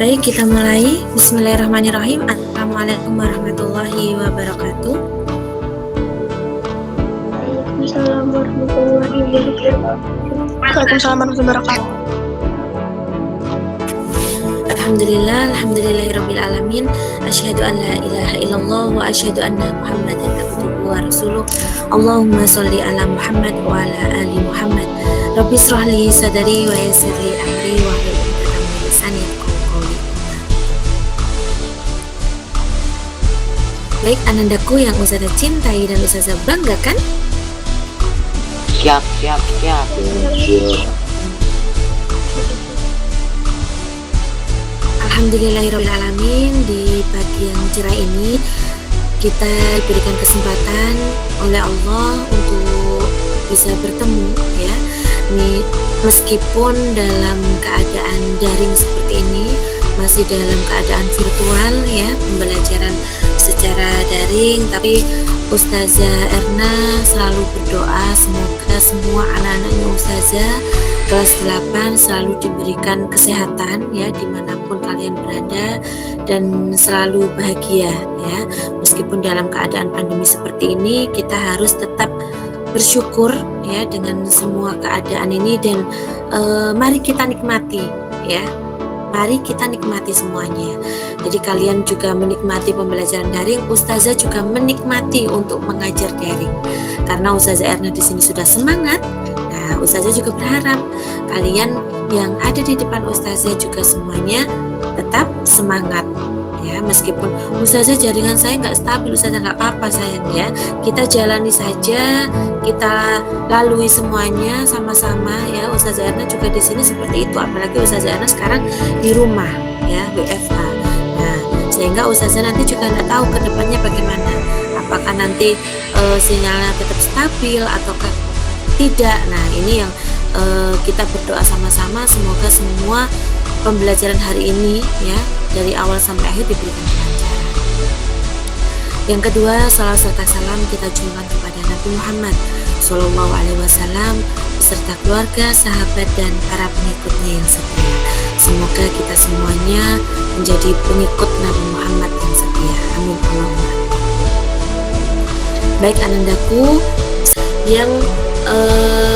Baik, kita mulai. Bismillahirrahmanirrahim. Assalamualaikum warahmatullahi wabarakatuh. Waalaikumsalam warahmatullahi wabarakatuh. Waalaikumsalam warahmatullahi wabarakatuh. Alhamdulillahirabbil alamin. Asyhadu an la ilaha illallah wa asyhadu anna Muhammadan abduhu wa rasuluh. Allahumma shalli ala Muhammad wa ala ali Muhammad. Rabbi shrah li sadri wa yassir li amri wa hlul 'uqdatam min lisani yafqahu qawli. Baik, anandaku yang Ustazah cintai dan Ustazah banggakan. Siap. Alhamdulillahirrahmanirrahim. Di pagi yang cerah ini kita diberikan kesempatan oleh Allah untuk bisa bertemu ya. Meskipun dalam keadaan daring seperti ini, masih dalam keadaan virtual ya, pembelajaran secara daring, tapi Ustazah Erna selalu berdoa semoga semua anak-anaknya Ustazah kelas 8 selalu diberikan kesehatan ya dimanapun kalian berada dan selalu bahagia ya. Meskipun dalam keadaan pandemi seperti ini, kita harus tetap bersyukur ya dengan semua keadaan ini dan mari kita nikmati ya. Mari kita nikmati semuanya. Jadi kalian juga menikmati pembelajaran daring, Ustazah juga menikmati untuk mengajar daring. Karena Ustazah Erna di sini sudah semangat. Nah, Ustazah juga berharap kalian yang ada di depan Ustazah juga semuanya tetap semangat. Ya, meskipun Ustazah jaringan saya nggak stabil, Ustazah nggak apa-apa sayang ya. Kita jalani saja, kita lalui semuanya sama-sama ya. Ustazah Erna juga di sini seperti itu, apalagi Ustazah Erna sekarang di rumah ya, WFH. Nah, sehingga Ustazah nanti juga nggak tahu ke depannya bagaimana. Apakah nanti sinyalnya tetap stabil ataukah tidak. Nah, ini yang kita berdoa sama-sama, semoga semua pembelajaran hari ini ya dari awal sampai akhir diberikan kelancaran. Yang kedua, salam serta salam kita junjungkan kepada Nabi Muhammad Sallallahu Alaihi Wasallam beserta keluarga, sahabat dan para pengikutnya yang setia. Semoga kita semuanya menjadi pengikut Nabi Muhammad yang setia. Amin Allahumma. Baik anandaku, yang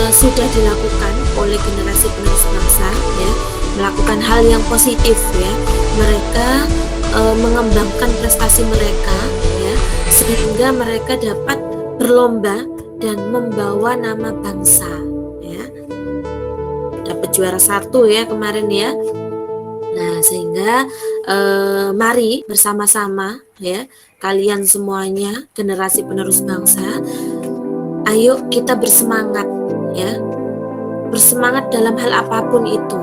sudah dilakukan oleh generasi penerus bangsa ya, melakukan hal yang positif ya. Mereka mengembangkan prestasi mereka ya, sehingga mereka dapat berlomba dan membawa nama bangsa ya. Dapat juara 1 ya kemarin ya. Nah, sehingga mari bersama-sama ya, kalian semuanya generasi penerus bangsa, ayo kita bersemangat ya. Bersemangat dalam hal apapun itu.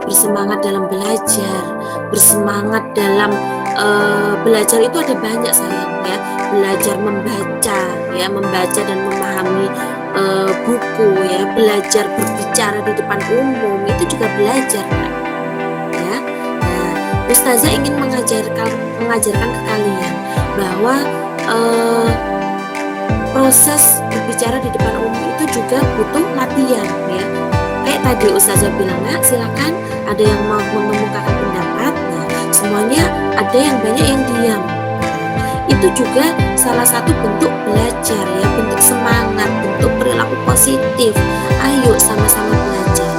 Bersemangat dalam belajar, bersemangat dalam belajar itu ada banyak sayang ya. Belajar membaca dan memahami buku ya, belajar berbicara di depan umum itu juga belajar kan ya. Nah, Ustazah ingin mengajarkan ke kalian bahwa proses berbicara di depan umum itu juga butuh latihan ya. Kayak tadi Ustazah bilang, nah silakan ada yang mau mengemukakan pendapat. Nah, semuanya ada yang banyak yang diam. Itu juga salah satu bentuk belajar ya, bentuk semangat, bentuk perilaku positif. Ayo sama-sama belajar.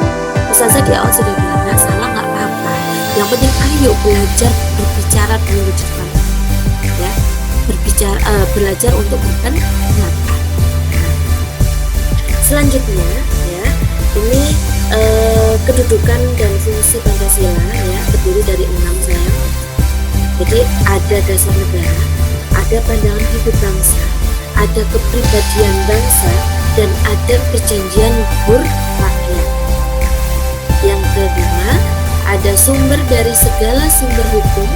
Ustazah di awal sudah bilang, nggak salah nggak apa-apa. Yang penting ayo belajar berbicara dulu depan ya. Belajar untuk berpendapat. Selanjutnya ya, ini kedudukan dan fungsi Pancasila ya, terdiri dari 6 sayang. Jadi ada dasar negara, ada pandangan hidup bangsa, ada kepribadian bangsa, dan ada perjanjian luhur rakyat. Yang kelima, ada sumber dari segala sumber hukum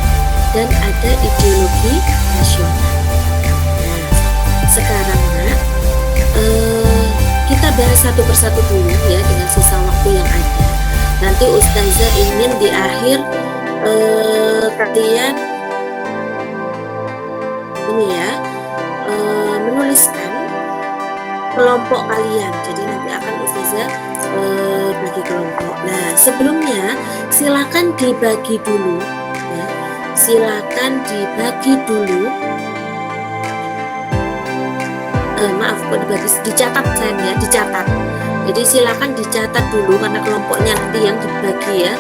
dan ada ideologi nasional. Nah, sekarang kita bahas satu persatu dulu ya dengan sisa waktu yang ada. Nanti Ustazah ingin di akhir kalian ini ya menuliskan kelompok kalian. Jadi nanti akan Ustazah bagi kelompok. Nah, sebelumnya silakan dibagi dulu ya. Silakan dibagi dulu. Maaf, kok dicatat sayang ya, dicatat. Jadi silakan dicatat dulu karena kelompoknya nanti yang dibagi ya.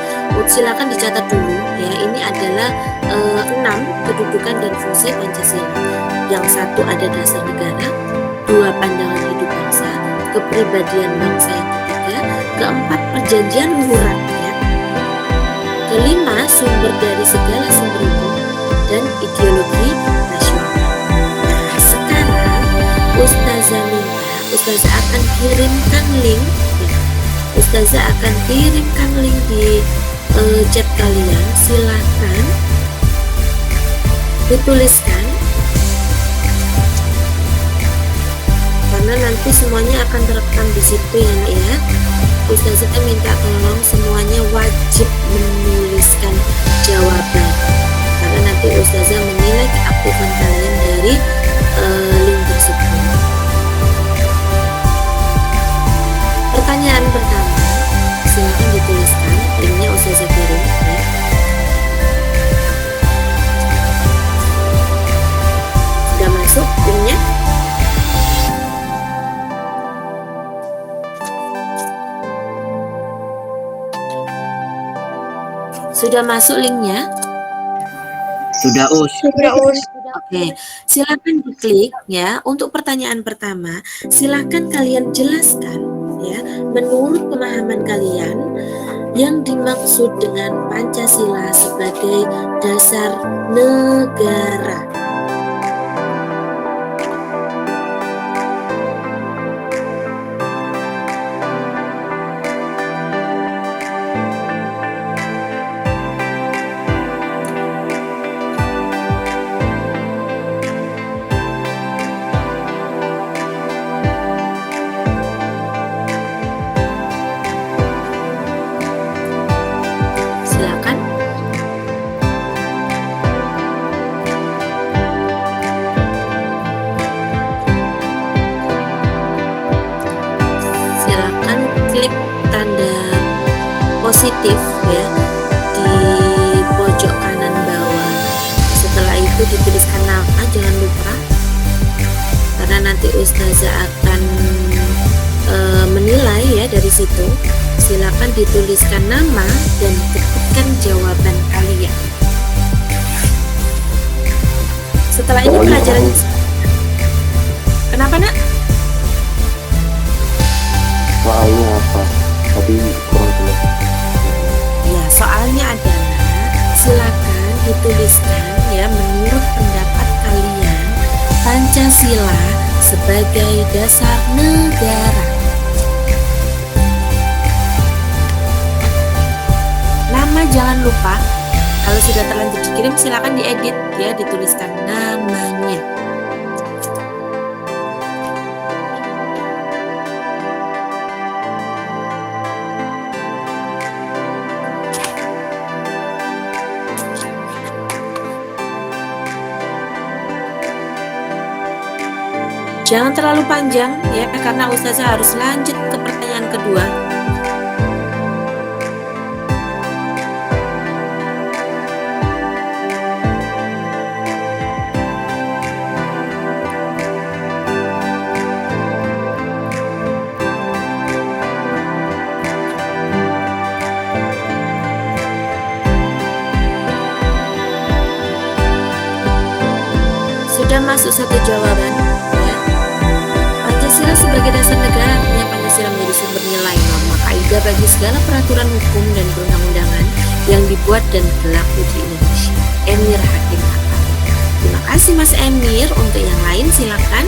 Silakan dicatat dulu ya. Ini adalah 6 kedudukan dan fungsi Pancasila. Yang satu ada dasar negara, 2 pandangan hidup bangsa, kepribadian bangsa yang ketiga, keempat perjanjian luhuran ya. Kelima sumber dari segala sumber hukum dan ideologi nasional. Nah, sekarang Ustazah minta, Ustazah akan kirimkan link ya. Ustazah akan kirimkan link di chat kalian. Silakan dituliskan karena nanti semuanya akan terekam di situ ya Nak ya. Ustazah minta tolong semuanya wajib menuliskan jawaban karena nanti Ustazah menilai keaktifan kalian dari link tersebut. Pertanyaan pertama, silakan dituliskan, linknya Ustazah kirim ya. Sudah masuk linknya? Sudah masuk linknya? Sudah, Us. Oke, silakan diklik ya. Untuk pertanyaan pertama, silakan kalian jelaskan ya, menurut pemahaman kalian yang dimaksud dengan Pancasila sebagai dasar negara. Silakan. Silakan klik tanda positif ya di pojok kanan bawah. Setelah itu dituliskan nama, jangan lupa karena nanti Ustazah akan menilai ya dari situ. Silakan dituliskan nama dan ketikkan jawaban kalian. Setelah ini pelajaran. Kenapa Nak? Soalnya apa? Tadi kurang jelas. Ya, soalnya adalah silakan dituliskan ya menurut pendapat kalian Pancasila sebagai dasar negara. Nama jangan lupa. Kalau sudah terlanjur dikirim silakan diedit ya, dituliskan namanya. Jangan terlalu panjang ya, karena Ustazah harus lanjut ke pertanyaan kedua. Sudah masuk satu jawaban ya. Pancasila sebagai dasar negara, artinya Pancasila menjadi sumber nilai, norma, kaidah bagi segala peraturan hukum dan perundang-undangan yang dibuat dan berlaku di Indonesia. Emir Hakim Akal. Terima kasih Mas Emir. Untuk yang lain silakan.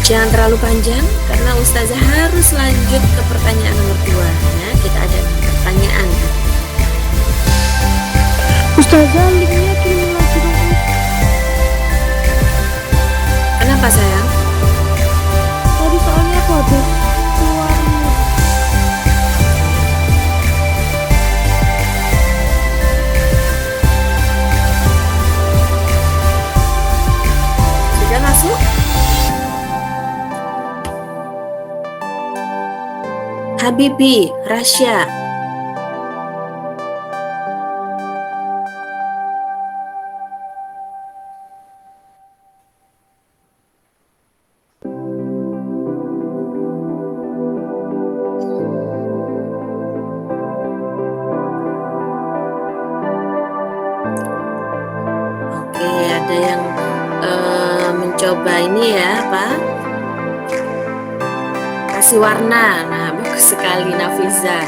Jangan terlalu panjang karena Ustazah harus lanjut ke pertanyaan nomor 2 ya. Kita ada 6 pertanyaan. Ustazah, linknya kirim lagi dong. Kenapa sayang? Tadi soalnya aku habis keluar. Sudah masuk? Habibi, Rasya. Oke, ada yang mencoba ini ya, apa? Kasih warna. Nah, bagus sekali Nafiza.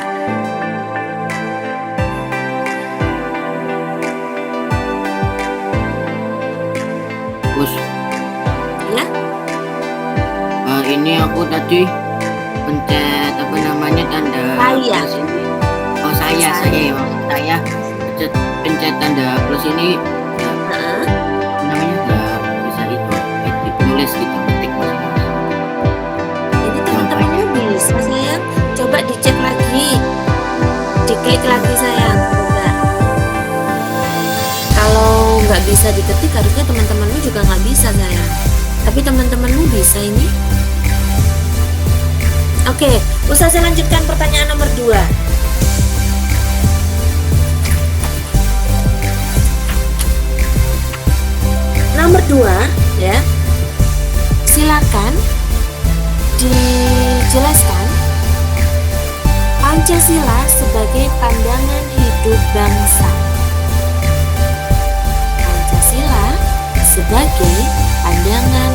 Bos, Ya, ini aku tadi pencet apa namanya tanda Saya. plus ini. Oh saya maksud saya pencet tanda plus ini ya, heeh. apa namanya nggak bisa itu edit nulis gitu ketik maksudnya. Ini teman-temannya bisa sayang. Coba dicek lagi, diklik lagi sayang. Coba. Kalau nggak bisa diketik, harusnya teman-temanmu juga nggak bisa sayang. Tapi teman-temanmu bisa ini. Oke, Ustazah lanjutkan pertanyaan nomor 2. Nomor 2 ya. Silakan dijelaskan Pancasila sebagai pandangan hidup bangsa. Pancasila sebagai pandangan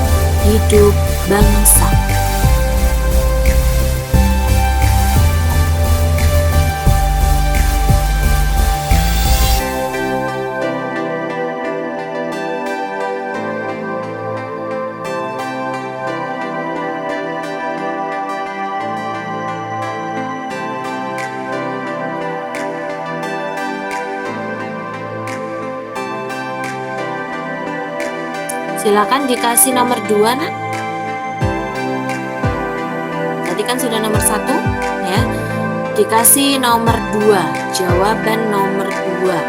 hidup bangsa. Silakan dikasih nomor 2 nak. Tadi kan sudah nomor 1 ya. Dikasih nomor 2, jawaban nomor 2.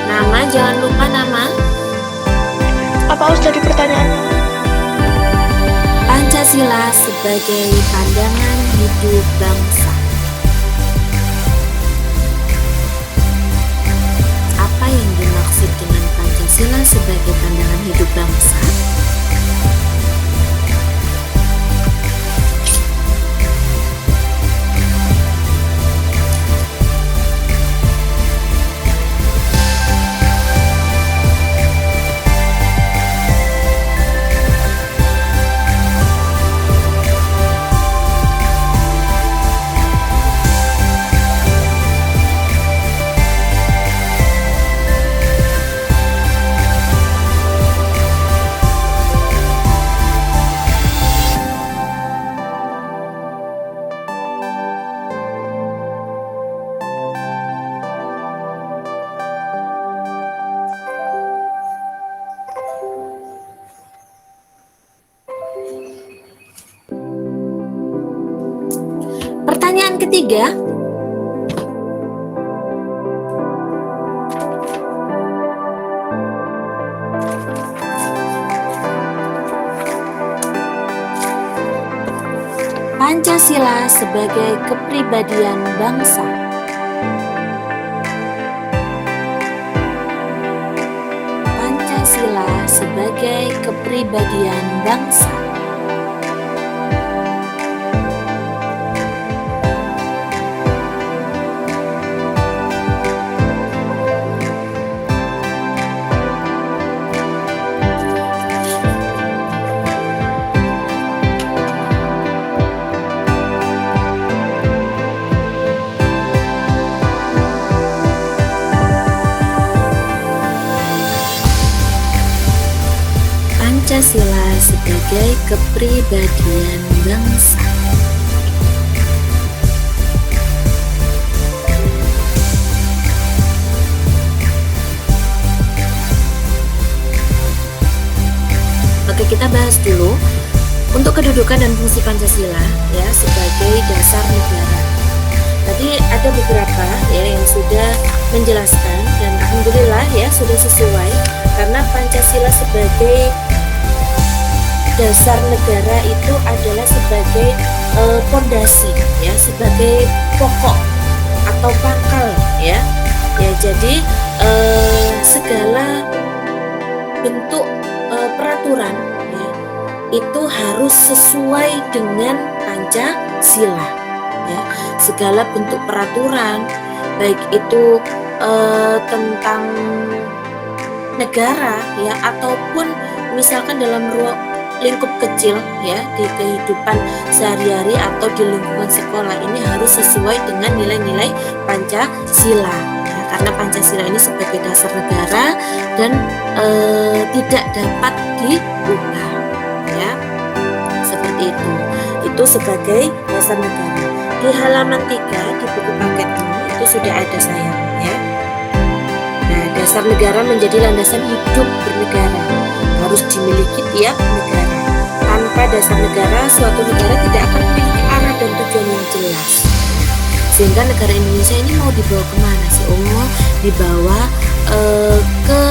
Nama, jangan lupa nama. Apa Ustaz tadi pertanyaannya? Pancasila sebagai pandangan hidup bangsa. Apa yang dimaksud dengan Pancasila sebagai pandangan hidup bangsa? Pertanyaan ketiga. Pancasila sebagai kepribadian bangsa. Pancasila sebagai kepribadian bangsa. Pancasila sebagai kepribadian bangsa. Oke, kita bahas dulu Untuk kedudukan dan fungsi Pancasila ya sebagai dasar negara. Tadi ada beberapa ya yang sudah menjelaskan dan alhamdulillah ya sudah sesuai karena Pancasila sebagai dasar negara itu adalah sebagai pondasi ya, sebagai pokok atau pangkal ya. Ya jadi segala bentuk peraturan ya, itu harus sesuai dengan Pancasila ya. Segala bentuk peraturan baik itu tentang negara ya ataupun misalkan dalam lingkup kecil ya di kehidupan sehari-hari atau di lingkungan sekolah ini harus sesuai dengan nilai-nilai Pancasila ya, karena Pancasila ini sebagai dasar negara dan tidak dapat diubah ya, seperti itu sebagai dasar negara. Di halaman 3 di buku paketmu itu sudah ada sayang ya. Nah, dasar negara menjadi landasan hidup bernegara, harus dimiliki tiap negara. Tanpa dasar negara, suatu negara tidak akan memiliki arah dan tujuan yang jelas. Sehingga negara Indonesia ini mau dibawa kemana sih? Oh, dibawa ke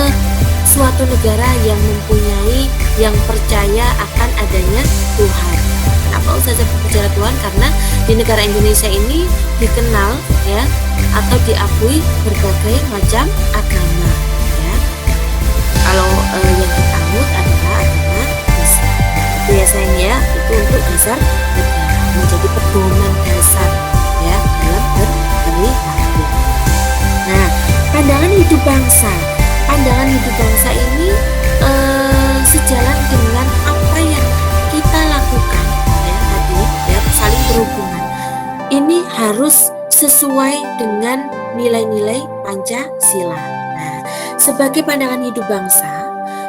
suatu negara yang mempunyai, yang percaya akan adanya Tuhan. Kenapa Ustazah berbicara Tuhan? Karena di negara Indonesia ini dikenal ya atau diakui berbagai macam agama ya. Kalau yang kita anut adalah agama Islam. Biasanya itu untuk dasar negara, menjadi pedoman dasar ya dalam berperilaku. Nah, pandangan hidup bangsa. Pandangan hidup bangsa ini sejalan dengan apa yang kita lakukan ya tadi ya, saling berhubungan. Ini harus sesuai dengan nilai-nilai Pancasila. Nah, sebagai pandangan hidup bangsa,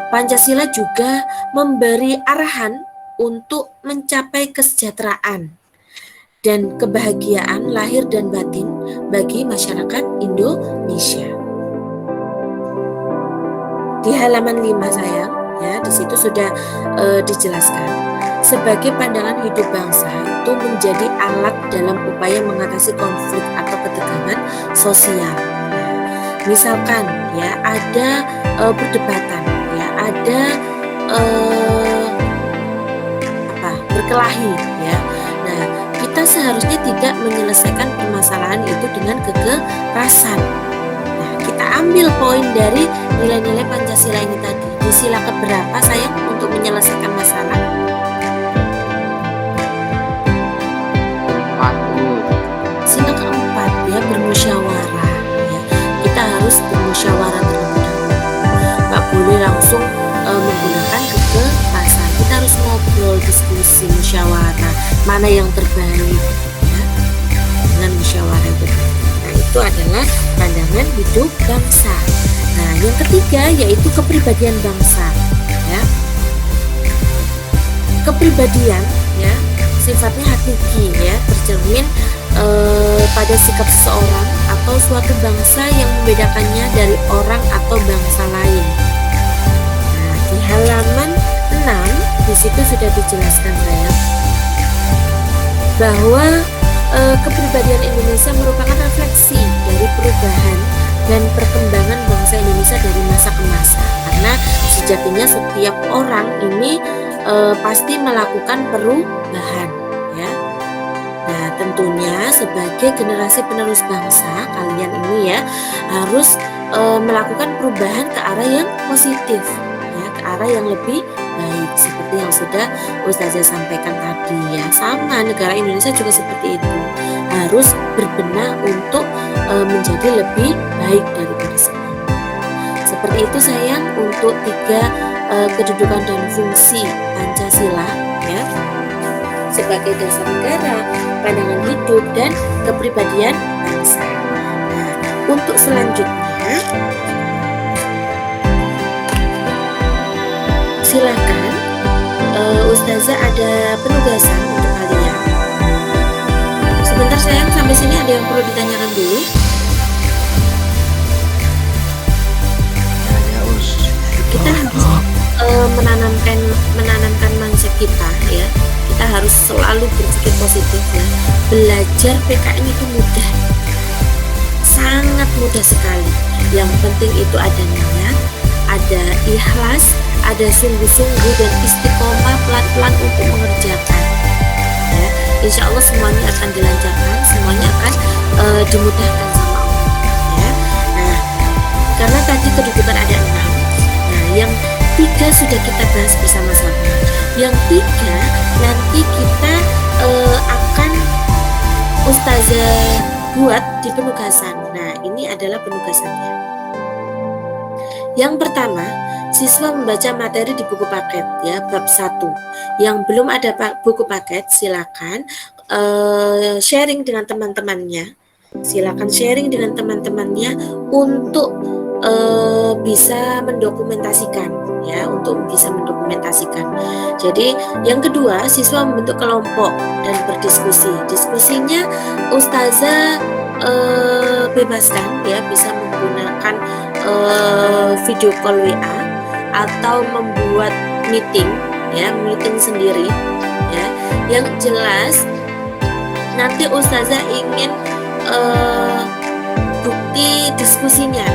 Pancasila juga memberi arahan untuk mencapai kesejahteraan dan kebahagiaan lahir dan batin bagi masyarakat Indonesia. Di halaman 5 sayang, ya di situ sudah dijelaskan sebagai pandangan hidup bangsa itu menjadi alat dalam upaya mengatasi konflik atau ketegangan sosial. Misalkan ya ada perdebatan, ya ada berkelahi, ya. Nah, kita seharusnya tidak menyelesaikan permasalahan itu dengan kekerasan. Nah, kita ambil poin dari nilai-nilai Pancasila ini tadi. Di sila keberapa sayang untuk menyelesaikan masalah? Sila keempat ya, bermusyawarah ya. Kita harus bermusyawarah terlebih dahulu. Nggak boleh langsung menggunakan kekerasan. Kita harus ngobrol, diskusi, musyawarah mana yang terbaik ya, dengan musyawarah itu. Nah, itu adalah pandangan hidup bangsa. Nah, yang ketiga yaitu kepribadian bangsa ya. Kepribadian ya sifatnya hakiki ya, tercermin pada sikap seseorang atau suatu bangsa yang membedakannya dari orang atau bangsa lain. Nah, di halaman 6 di situ sudah dijelaskan saya bahwa kepribadian Indonesia merupakan refleksi dari perubahan dan perkembangan bangsa Indonesia dari masa ke masa. Karena sejatinya setiap orang ini pasti melakukan perubahan ya. Nah, tentunya sebagai generasi penerus bangsa, kalian ini ya harus melakukan perubahan ke arah yang positif ya, ke arah yang lebih baik seperti yang sudah Ustazah sampaikan tadi ya. Sama negara Indonesia juga seperti itu, harus berbenah untuk menjadi lebih baik daripada sebelumnya. Seperti itu sayang untuk 3 kedudukan dan fungsi Pancasila ya, sebagai dasar negara, pandangan hidup, dan kepribadian bangsa. Nah, untuk selanjutnya silakan Ustazah ada penugasan untuk kalian. Sebentar sayang, sampai sini ada yang perlu ditanyakan dulu. Kita harus menanamkan mindset kita ya harus selalu berpikir positif ya. Belajar PKN itu mudah, sangat mudah sekali. Yang penting itu ada niat, ada ikhlas, ada sungguh-sungguh dan istiqomah pelan-pelan untuk mengerjakan ya. Insya Allah semuanya akan dilancarkan, semuanya akan dimudahkan sama Allah ya. Nah, karena tadi kedudukan ada 6, nah yang 3 sudah kita bahas bersama-sama, yang 3 nanti kita akan Ustazah buat di penugasan. Nah, ini adalah penugasannya. Yang pertama, siswa membaca materi di buku paket ya, bab 1. Yang belum ada buku paket, silakan sharing dengan teman-temannya. Silakan sharing dengan teman-temannya untuk bisa mendokumentasikan ya, untuk bisa mendokumentasikan. Jadi yang kedua, siswa membentuk kelompok dan berdiskusi. Diskusinya Ustazah bebaskan ya, bisa menggunakan video call WA atau membuat meeting ya, meeting sendiri ya. Yang jelas nanti Ustazah ingin bukti diskusinya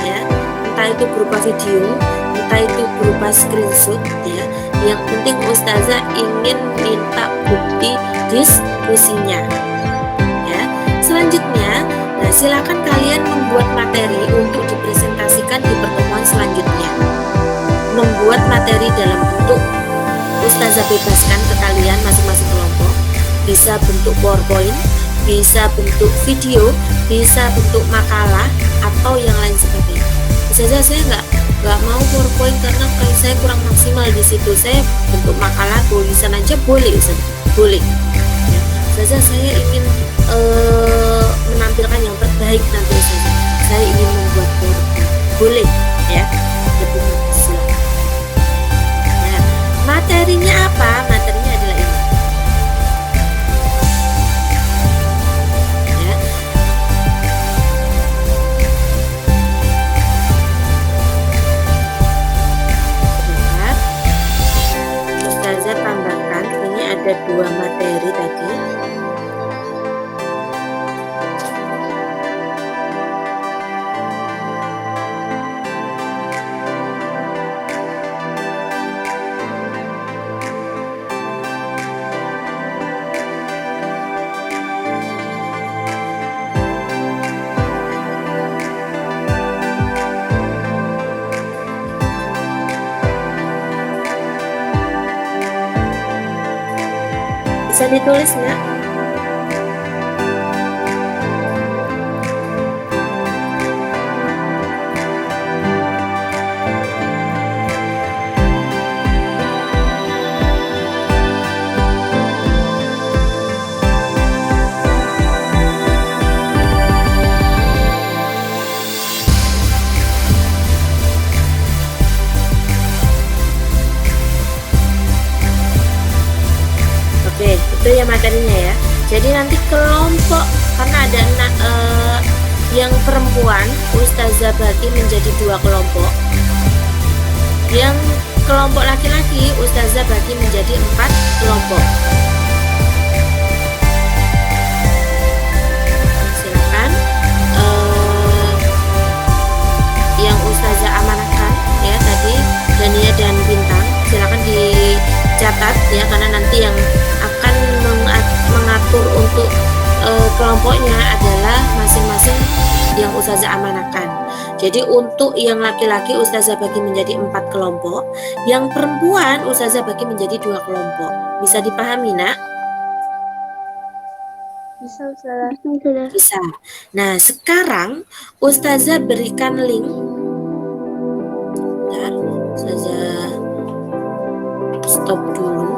ya, entah itu berupa video, entah itu berupa screenshot ya. Yang penting Ustazah ingin minta bukti diskusinya ya. Selanjutnya, nah silakan kalian membuat materi untuk dipresentasikan di pertemuan selanjutnya. Membuat materi dalam bentuk Ustazah bebaskan ke kalian masing-masing kelompok, bisa bentuk PowerPoint, bisa bentuk video, bisa bentuk makalah atau yang lain sebagainya. Ustazah saya nggak mau PowerPoint karena kalau saya kurang maksimal di situ. Saya bentuk makalah tulisan aja boleh Ustazah, boleh. Ya. Ustazah saya ingin menampilkan yang terbaik nanti Ustazah. Saya ingin membuat PowerPoint, boleh ya. Lebih bagus. Nah, materinya apa? Materinya adalah ini. Ustazah tambahkan, ini ada 2 materi tadi. Bisa ditulis nggak? Oke, itu ya materinya ya. Jadi nanti kelompok, karena ada yang perempuan, Ustazah bagi menjadi 2 kelompok. Yang kelompok laki-laki, Ustazah bagi menjadi 4 kelompok. Silakan yang Ustazah amanahkan ya tadi, Dania dan Bintang, silakan dicatat ya, karena nanti yang akan mengatur untuk kelompoknya adalah masing-masing yang Ustazah amanahkan. Jadi untuk yang laki-laki Ustazah bagi menjadi 4 kelompok, yang perempuan Ustazah bagi menjadi 2 kelompok. Bisa dipahami nak? Bisa Ustazah. Bisa. Nah sekarang Ustazah berikan link. Bentar, Ustazah stop dulu.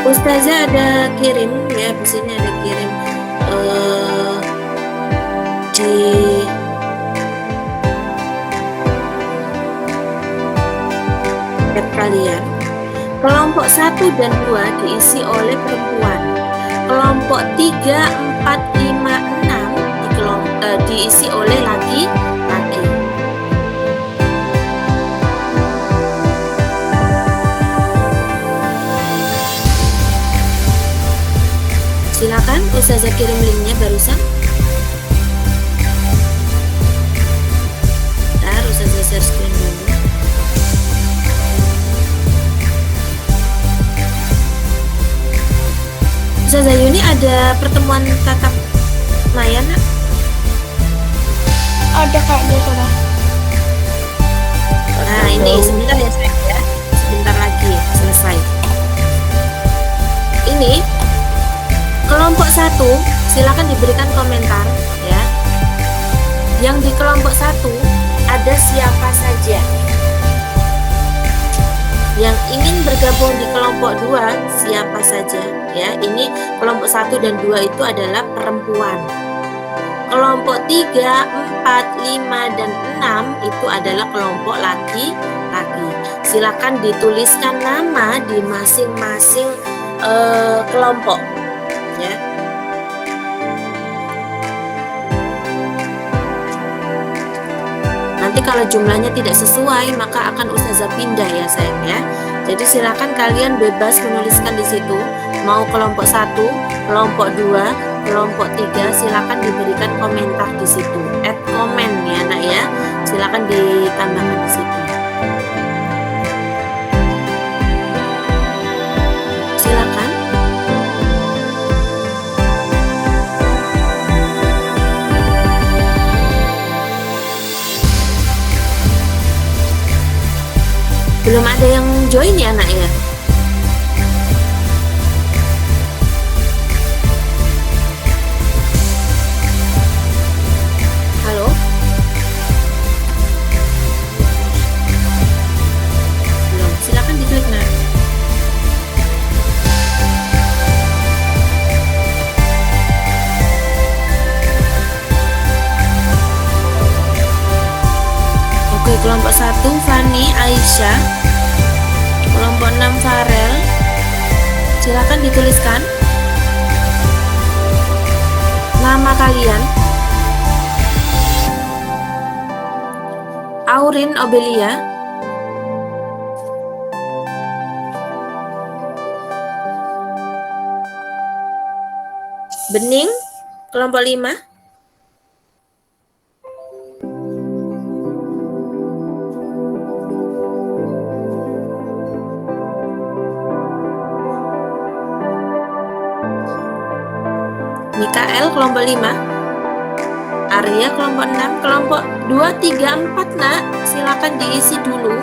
Ustazah ada kirim ya, di sini ada kirim di chat kalian. Kelompok 1 dan 2 diisi oleh perempuan. Kelompok 3, 4, 5, 6 diisi oleh laki-laki. Silakan Ustazah kirim linknya barusan. Bentar, Ustazah share screen dulu. Ustazah Yuni, ada pertemuan tatap maya nak? Ada kayaknya sana. Nah ini sebentar ya sayang ya, sebentar lagi selesai. Ini kelompok 1 silakan diberikan komentar ya. Yang di kelompok 1 ada siapa saja? Yang ingin bergabung di kelompok 2 siapa saja ya. Ini kelompok 1 dan 2 itu adalah perempuan. Kelompok 3, 4, 5 dan 6 itu adalah kelompok laki-laki. Silakan dituliskan nama di masing-masing kelompok ya. Nanti kalau jumlahnya tidak sesuai maka akan Ustazah pindah ya sayang ya. Jadi silakan kalian bebas menuliskan di situ. Mau kelompok 1, kelompok 2, kelompok 3 silakan diberikan komentar di situ. Add comment ya nak ya. Silakan ditambahkan di situ. Silakan. Belum ada yang join ya nak ya? Halo? Belum, silakan diklik nak. Oke, kelompok 1 Fani Aisyah, kelompok 6 Farel. Silakan dituliskan nama kalian. Aurin Obelia, Bening kelompok 5, Mikael kelompok 5, Arya kelompok 6, kelompok 2, 3, 4 nak, silakan diisi dulu.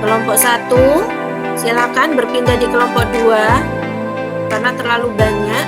Kelompok 1 silakan berpindah di kelompok 2 karena terlalu banyak.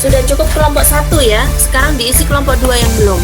Sudah cukup kelompok 1 ya. Sekarang diisi kelompok 2 yang belum.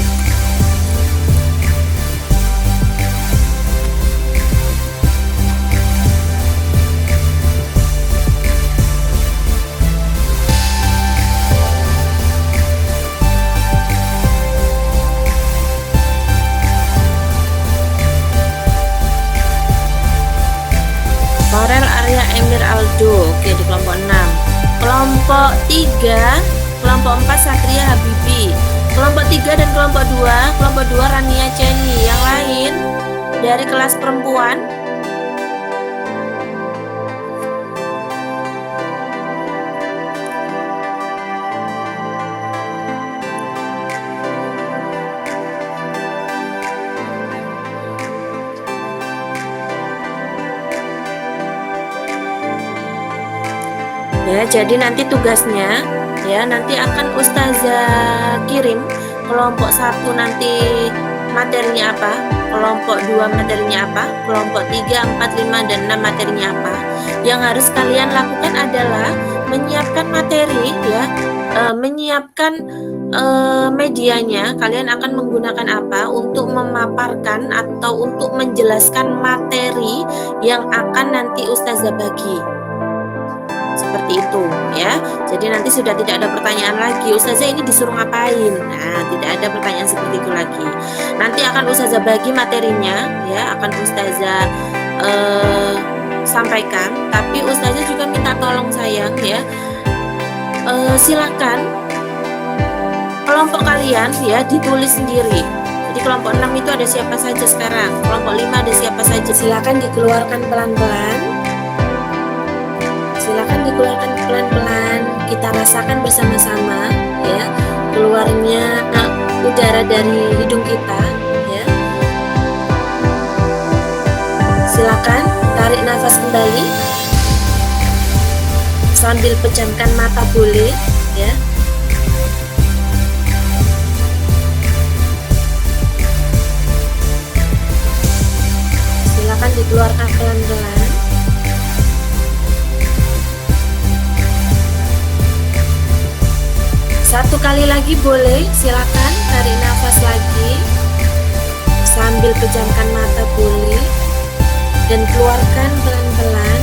Farel, Arya, Emir, Aldo. Oke, di kelompok 6. Kelompok 3, kelompok 4 Satria Habibi. Kelompok 3 dan kelompok 2 Rania Ceni. Yang lain dari kelas perempuan. Ya, jadi nanti tugasnya ya nanti akan Ustazah kirim kelompok 1 nanti materinya apa, kelompok 2 materinya apa, kelompok 3, 4, 5, dan 6 materinya apa. Yang harus kalian lakukan adalah menyiapkan materi ya, menyiapkan medianya. Kalian akan menggunakan apa untuk memaparkan atau untuk menjelaskan materi yang akan nanti Ustazah bagi. Seperti itu ya. Jadi nanti sudah tidak ada pertanyaan lagi, Ustazah ini disuruh ngapain. Nah, tidak ada pertanyaan seperti itu lagi. Nanti akan Ustazah bagi materinya ya, akan Ustazah sampaikan. Tapi Ustazah juga minta tolong sayang ya, silakan kelompok kalian ya ditulis sendiri. Jadi kelompok 6 itu ada siapa saja sekarang, kelompok 5 ada siapa saja. Silakan dikeluarkan pelan-pelan. Silakan dikeluarkan pelan-pelan. Kita rasakan bersama-sama ya, keluarnya udara dari hidung kita ya. Silakan tarik nafas kembali. Sambil pejamkan mata boleh ya. Silakan dikeluarkan pelan-pelan. Satu kali lagi boleh, silakan tarik nafas lagi. Sambil pejamkan mata boleh. Dan keluarkan pelan-pelan.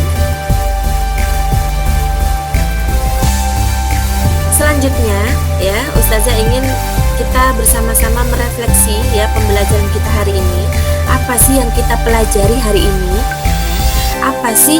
Selanjutnya ya, Ustazah ingin kita bersama-sama merefleksi ya pembelajaran kita hari ini. Apa sih yang kita pelajari hari ini? Apa sih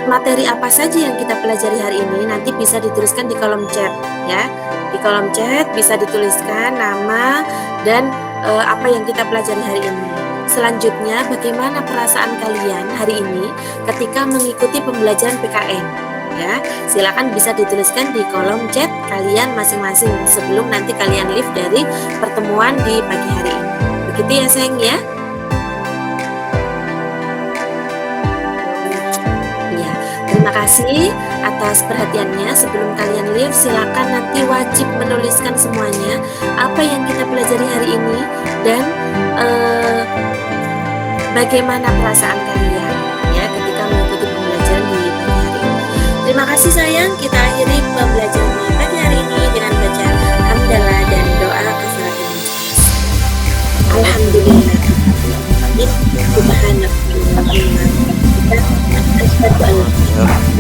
materi apa saja yang kita pelajari hari ini? Nanti bisa dituliskan di kolom chat ya. Di kolom chat bisa dituliskan nama dan apa yang kita pelajari hari ini. Selanjutnya, bagaimana perasaan kalian hari ini ketika mengikuti pembelajaran PKN? Ya, silakan bisa dituliskan di kolom chat kalian masing-masing sebelum nanti kalian live dari pertemuan di pagi hari ini. Begitu ya sayang ya. Ya, terima kasih atas perhatiannya. Sebelum kalian live, silakan nanti wajib menuliskan semuanya apa yang kita pelajari hari ini dan bagaimana perasaan kalian ya ketika mengikuti pembelajaran di pagi hari ini. Terima kasih sayang, kita akhiri pembelajaran di pagi hari ini dengan baca hamdalah dan doa kafaratul majelis. Alhamdulillah. Subhanallah. Asyhadu an la ilaha illallah.